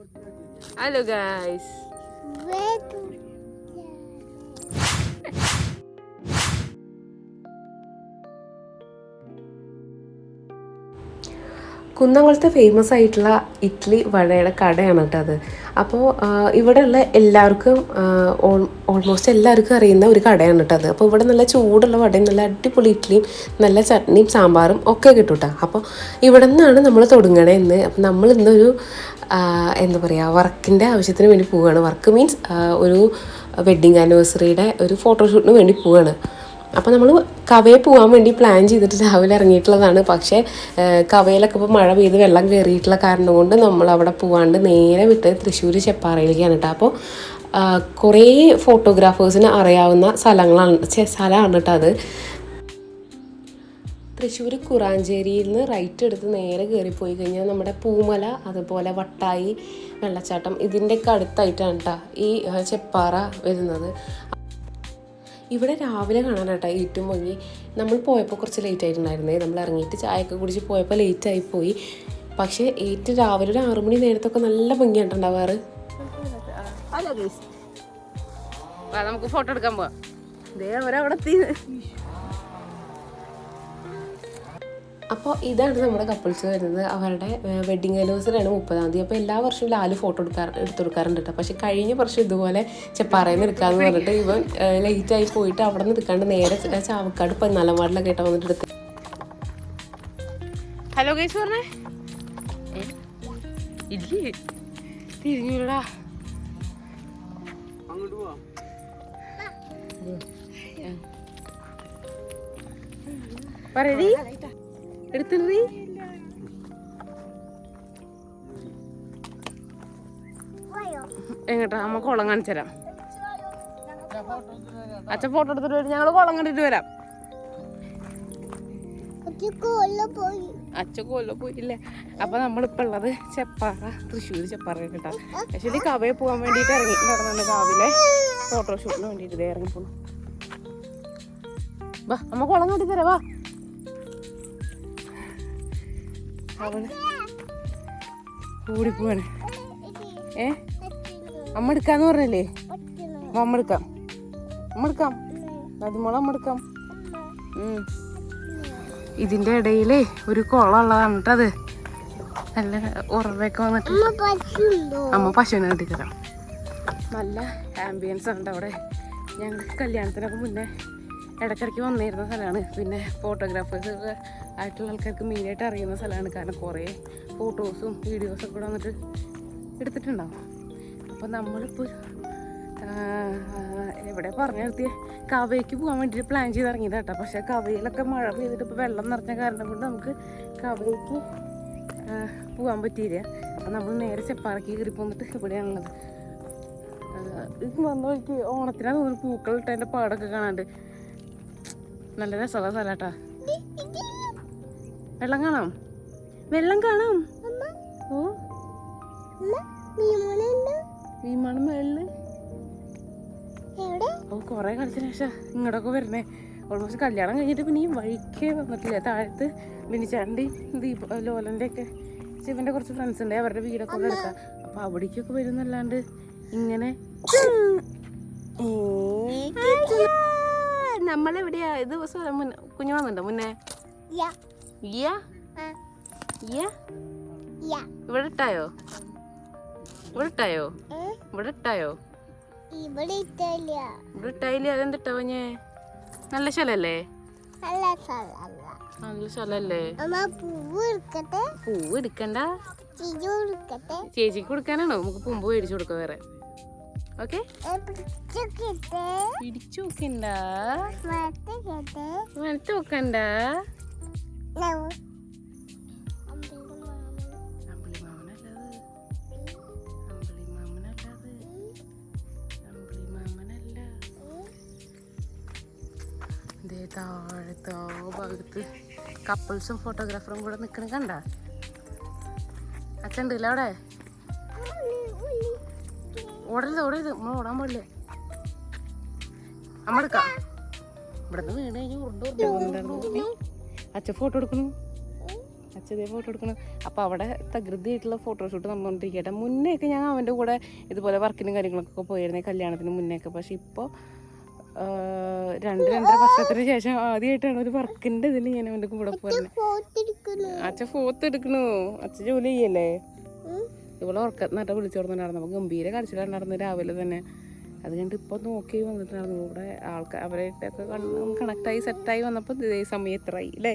Hello guys. കുന്നംകുളത്തെ famous ആയിട്ടുള്ള ഇഡ്ഡലി വടയുടെ കടയാണ് കേട്ടോ അത്. അപ്പോൾ ഇവിടെയുള്ള എല്ലാവർക്കും ഓൾമോസ്റ്റ് എല്ലാവർക്കും അറിയുന്ന ഒരു കടയാണ് കേട്ടോ അത്. അപ്പോൾ ഇവിടെ നല്ല ചൂടുള്ള വടയും നല്ല അടിപൊളി ഇഡ്ഡലിയും നല്ല ചട്നിയും സാമ്പാറും ഒക്കെ കിട്ടും കേട്ടോ. അപ്പോൾ ഇവിടെ നിന്നാണ് നമ്മൾ തുടങ്ങണേ ഇന്ന്. അപ്പോൾ നമ്മൾ ഇന്നൊരു എന്താ പറയുക, വർക്കിൻ്റെ ആവശ്യത്തിന് വേണ്ടി പോവുകയാണ്. വർക്ക് മീൻസ് ഒരു വെഡ്ഡിങ് ആനിവേഴ്സറിയുടെ ഒരു ഫോട്ടോഷൂട്ടിന് വേണ്ടി പോവുകയാണ്. അപ്പോൾ നമ്മൾ കവയെ പോകാൻ വേണ്ടി പ്ലാൻ ചെയ്തിട്ട് രാവിലെ ഇറങ്ങിയിട്ടുള്ളതാണ്. പക്ഷേ കവയിലൊക്കെ ഇപ്പോൾ മഴ പെയ്ത് വെള്ളം കയറിയിട്ടുള്ള കാരണം കൊണ്ട് നമ്മൾ അവിടെ പോകാണ്ട് നേരെ വിട്ട് തൃശ്ശൂർ ചെപ്പാറയിലേക്കാണ് കേട്ടോ. അപ്പോൾ കുറേ ഫോട്ടോഗ്രാഫേഴ്സിന് അറിയാവുന്ന സ്ഥലമാണ് കേട്ടോ അത്. തൃശ്ശൂർ കുറാഞ്ചേരിയിൽ നിന്ന് റൈറ്റ് എടുത്ത് നേരെ കയറിപ്പോയി കഴിഞ്ഞാൽ നമ്മുടെ പൂമല, അതുപോലെ വട്ടായി വെള്ളച്ചാട്ടം ഇതിൻ്റെയൊക്കെ അടുത്തായിട്ടാണ് കേട്ടോ ഈ ചെപ്പാറ വരുന്നത്. ഇവിടെ രാവിലെ കാണാനായിട്ടാ ഏറ്റവും ഭംഗി. നമ്മൾ പോയപ്പോൾ കുറച്ച് ലേറ്റ് ആയിട്ടുണ്ടായിരുന്നേ. നമ്മൾ ഇറങ്ങിയിട്ട് ചായയൊക്കെ കുടിച്ച് പോയപ്പോൾ ലേറ്റായി പോയി. പക്ഷേ ഏറ്റവും രാവിലെ ഒരു 6 മണി നേരത്തൊക്കെ നല്ല ഭംഗിയായിട്ടുണ്ടാവാറ്. നമുക്ക് ഫോട്ടോ എടുക്കാൻ പോവാം. അപ്പോൾ ഇതാണ് നമ്മുടെ കപ്പിൾസ് വരുന്നത്. അവരുടെ വെഡ്ഡിങ് ആനിവേഴ്സറിയാണ് 30-ാം തീയതി. അപ്പോൾ എല്ലാ വർഷവും ലാല് ഫോട്ടോ എടുത്തെടുക്കാറുണ്ട് കേട്ടോ. പക്ഷേ കഴിഞ്ഞ വർഷം ഇതുപോലെ ചെപ്പാറയിൽ നിന്ന് എടുക്കാമെന്ന് പറഞ്ഞിട്ട് ഇവൻ ലേറ്റായി പോയിട്ട് അവിടെ നിന്ന് എടുക്കാണ്ട് നേരെ ചാവക്കാട് 14-ാം വാർഡിലൊക്കെ ആയിട്ട് വന്നിട്ട് എടുത്ത്. ഹലോ ഗൈസ് പറഞ്ഞേ ഇല്ലേ തിരിഞ്ഞൂടാ. പറയടി എടുത്തിട്ട് എങ്ങട്ടാ? അമ്മ കുളം കാണിച്ചു തരാം. അച്ഛൻ ഫോട്ടോ എടുത്തിട്ട് വരും. ഞങ്ങള് കുളം കണ്ടിട്ട് വരാം. അച്ഛൻ കൊല്ലം പോയില്ലേ? അപ്പൊ നമ്മളിപ്പോ ഉള്ളത് ചെപ്പാറ, തൃശ്ശൂർ ചെപ്പാറ കേട്ടാ. ആക്ച്വലി കവയെ പോകാൻ വേണ്ടിട്ട് ഇറങ്ങിയിട്ടുണ്ടായിരുന്നു രാവിലെ ഫോട്ടോഷൂട്ടിന് വേണ്ടിട്ട് ഇറങ്ങിപ്പോ. വാ അമ്മ കുളം കണ്ടിട്ട് തരാം. വാ അവള് ഓടിപ്പോവാണ്. അമ്മ എടുക്കാന്ന് പറഞ്ഞല്ലേ? അമ്മ എടുക്കാം, അമ്മ എടുക്കാം, അതിമോളെ അമ്മ എടുക്കാം. ഇതിന്റെ ഇടയിലേ ഒരു കുളം ഉള്ളതാണ് കേട്ടോ അത്. നല്ല ഉറവയൊക്കെ വന്നിട്ട് അമ്മ പശുവിനെ കെട്ടിത്തരാം. നല്ല ആംബിയൻസ് ഉണ്ട് അവിടെ. ഞങ്ങൾ കല്യാണത്തിനൊക്കെ മുന്നേ ഇടയ്ക്കിടയ്ക്ക് വന്നിരുന്ന സ്ഥലമാണ്. പിന്നെ ഫോട്ടോഗ്രാഫേഴ്സ് ആയിട്ടുള്ള ആൾക്കാർക്ക് മെയിനായിട്ട് അറിയുന്ന സ്ഥലമാണ്. കാരണം കുറേ ഫോട്ടോസും വീഡിയോസൊക്കെ കൂടെ വന്നിട്ട് എടുത്തിട്ടുണ്ടാവും. അപ്പോൾ നമ്മളിപ്പോൾ എവിടെ പറഞ്ഞു നിർത്തിയ കവയ്ക്ക് പോകാൻ വേണ്ടിയിട്ട് പ്ലാൻ ചെയ്ത് ഇറങ്ങിയത് കേട്ടോ. പക്ഷേ കവയിലൊക്കെ മഴ പെയ്തിട്ട് ഇപ്പോൾ വെള്ളം നിറഞ്ഞ കാരണം കൊണ്ട് നമുക്ക് കവയ്ക്ക് പോകാൻ പറ്റിയില്ല. അപ്പം നമ്മൾ നേരെ ചെപ്പാറയ്ക്ക് കയറി പോന്നിട്ട് ഇവിടെയാണുള്ളത്. ഇത് വന്ന വഴിക്ക് ഓണത്തിനാണ് തോന്നുന്നു പൂക്കളിട്ടതിൻ്റെ പാടൊക്കെ കാണാണ്ട്. നല്ല രസമുള്ള സ്ഥലം കേട്ടോ. വെള്ളം കാണാം, വെള്ളം കാണാം. ഓ വിമാനം മേളില്. ഓ കൊറേ കളിച്ചതിന് ശേഷം ഇങ്ങോട്ടൊക്കെ വരണേ. ഓൾമോസ്റ്റ് കല്യാണം കഴിഞ്ഞിട്ട് പിന്നെ ഈ വഴിക്കേ വന്നിട്ടില്ല. താഴത്ത് ബിനിച്ചാണ്ടി ലോലൻ്റെ ഒക്കെ ശിവന്റെ കുറച്ച് ഫ്രണ്ട്സ് ഉണ്ട്. അവരുടെ വീടൊക്കെ ഇവിടെ എടുക്കാം. അപ്പൊ അവിടേക്കൊക്കെ വരുന്നല്ലാണ്ട് ഇങ്ങനെ നമ്മളെവിടെയാ ഇത് സ്ഥലം മുന്നേ കുഞ്ഞു വന്നിട്ടുണ്ടോ മുന്നേ? ഇവിടെ ഇട്ടായോ? ഇവിടെ ഇട്ടായോ? ഇവിടെ ഇട്ടായോ? ഇവിടെ ഇട്ടായില്ല. അതെന്തിട്ടാ കുഞ്ഞേ? നല്ല സ്ഥലല്ലേ? നല്ല സ്ഥലല്ലേ? പൂവ് എടുക്കണ്ട, ചേച്ചിക്ക് കൊടുക്കാനാണോ? നമുക്ക് പൂമ്പ് മേടിച്ചു കൊടുക്ക വേറെ. ഓക്കെ പിടിച്ചു നോക്കണ്ട, വനത്ത് നോക്കണ്ട. താഴത്തെ ഭാഗത്ത് കപ്പിൾസും ഫോട്ടോഗ്രാഫറും കൂടെ നിൽക്കണ കണ്ട. അച്ഛൻ ഉണ്ടല്ലോ അവിടെ. ഓടരുത് നമ്മൾ ഓടാൻ പാടില്ലേ. അമ്മ എടുക്കാം. ഇവിടെ നിന്ന് വീണ് കഴിഞ്ഞ് ഉരുണ്ട് അച്ഛൻ ഫോട്ടോ എടുക്കണു. അച്ഛതേ ഫോട്ടോ എടുക്കണം. അപ്പോൾ അവിടെ തകൃതിയായിട്ടുള്ള ഫോട്ടോഷൂട്ട് നടന്നുകൊണ്ടിരിക്കട്ടെ. മുന്നേയൊക്കെ ഞാൻ അവൻ്റെ കൂടെ ഇതുപോലെ വർക്കിനും കാര്യങ്ങളൊക്കെ പോയിരുന്നേ, കല്യാണത്തിന് മുന്നേയൊക്കെ. പക്ഷെ ഇപ്പോൾ 2-2.5 വർഷത്തിന് ശേഷം ആദ്യമായിട്ടാണ് ഒരു വർക്കിൻ്റെ ഇതിൽ ഞാൻ അവൻ്റെ കൂടെ പോരുന്നത്. അച്ഛൻ ഫോട്ടോ എടുക്കണു. അച്ഛൻ ജോലി ചെയ്യല്ലേ? ഇവളെ ഉറക്കത്തിനായിട്ട് വിളിച്ചോർന്നുണ്ടായിരുന്നു. അപ്പോൾ ഗംഭീര കരച്ചിലുണ്ടായിരുന്നു രാവിലെ തന്നെ. അത് കണ്ട് ഇപ്പോൾ നോക്കി വന്നിട്ടുണ്ടായിരുന്നു. ഇവിടെ ആൾക്കാർ അവരായിട്ടൊക്കെ കണക്റ്റായി സെറ്റായി വന്നപ്പോൾ ഇതേ സമയം എത്രയായി അല്ലേ?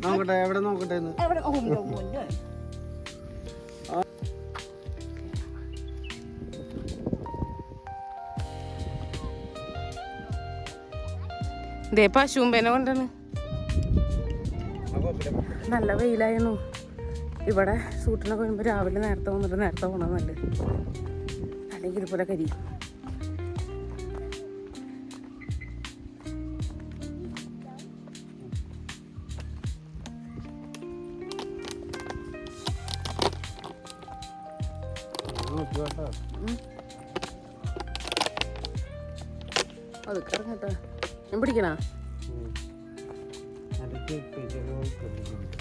നോക്കട്ടെ, എവിടെ നോക്കട്ടെ. ഇതേ പശുമ്പേനെ കൊണ്ടാണ്. നല്ല വെയിലായിരുന്നു. ഇവിടെ ഷൂട്ടിനൊക്കെ വരുമ്പോൾ രാവിലെ നേരത്തെ വന്നിട്ട് നേരത്തെ പോകണം നല്ല, അല്ലെങ്കിൽ ഇതുപോലെ കരിയും. അതൊക്കെ ഇറങ്ങട്ടെ. ഞാൻ പിടിക്കണ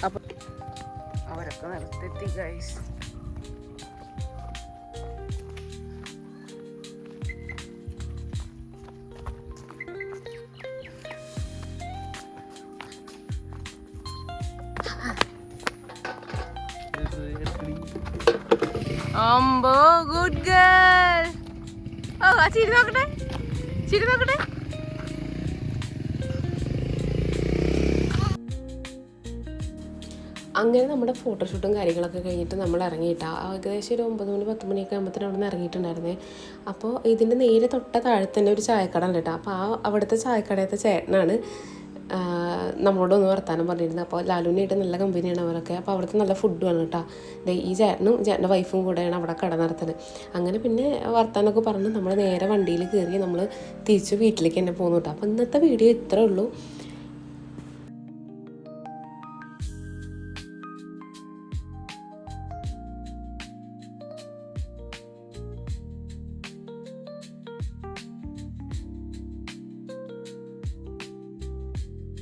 അപ്പൊ അവരൊക്കെ നിലത്തെത്തി ഗൈസ്. അമ്പോ ഗുഡ് ഗേൾ. ഓ ആ ചിരി നോക്കട്ടെ, ചിരി നോക്കട്ടെ. അങ്ങനെ നമ്മുടെ ഫോട്ടോഷൂട്ടും കാര്യങ്ങളൊക്കെ കഴിഞ്ഞിട്ട് നമ്മൾ ഇറങ്ങിയിട്ടാ ഏകദേശം ഒരു 9 മണി 10 മണിയൊക്കെ ആകുമ്പോഴത്തേനും അവിടെ നിന്ന് ഇറങ്ങിയിട്ടുണ്ടായിരുന്നേ. അപ്പോൾ ഇതിൻ്റെ നേരെ തൊട്ട താഴെ തന്നെ ഒരു ചായക്കട ഉണ്ട് കേട്ടോ. അപ്പോൾ അവിടുത്തെ ചായക്കടയത്തെ ചേട്ടനാണ് നമ്മളോടൊന്ന് വർത്താനം പറഞ്ഞിരുന്നത്. അപ്പോൾ ലാലുവിനായിട്ട് നല്ല കമ്പനിയാണ് അവരൊക്കെ. അപ്പോൾ അവിടുത്തെ നല്ല ഫുഡുമാണ് കേട്ടോ. ഈ ചേട്ടൻ്റെ വൈഫും കൂടെയാണ് അവിടെ കട നടത്തുന്നത്. അങ്ങനെ പിന്നെ വർത്താനമൊക്കെ പറഞ്ഞ് നമ്മൾ നേരെ വണ്ടിയിൽ കയറി നമ്മൾ തിരിച്ച് വീട്ടിലേക്ക് തന്നെ പോകുന്നു കേട്ടോ. അപ്പോൾ ഇന്നത്തെ വീഡിയോ ഇത്രേ ഉള്ളൂ.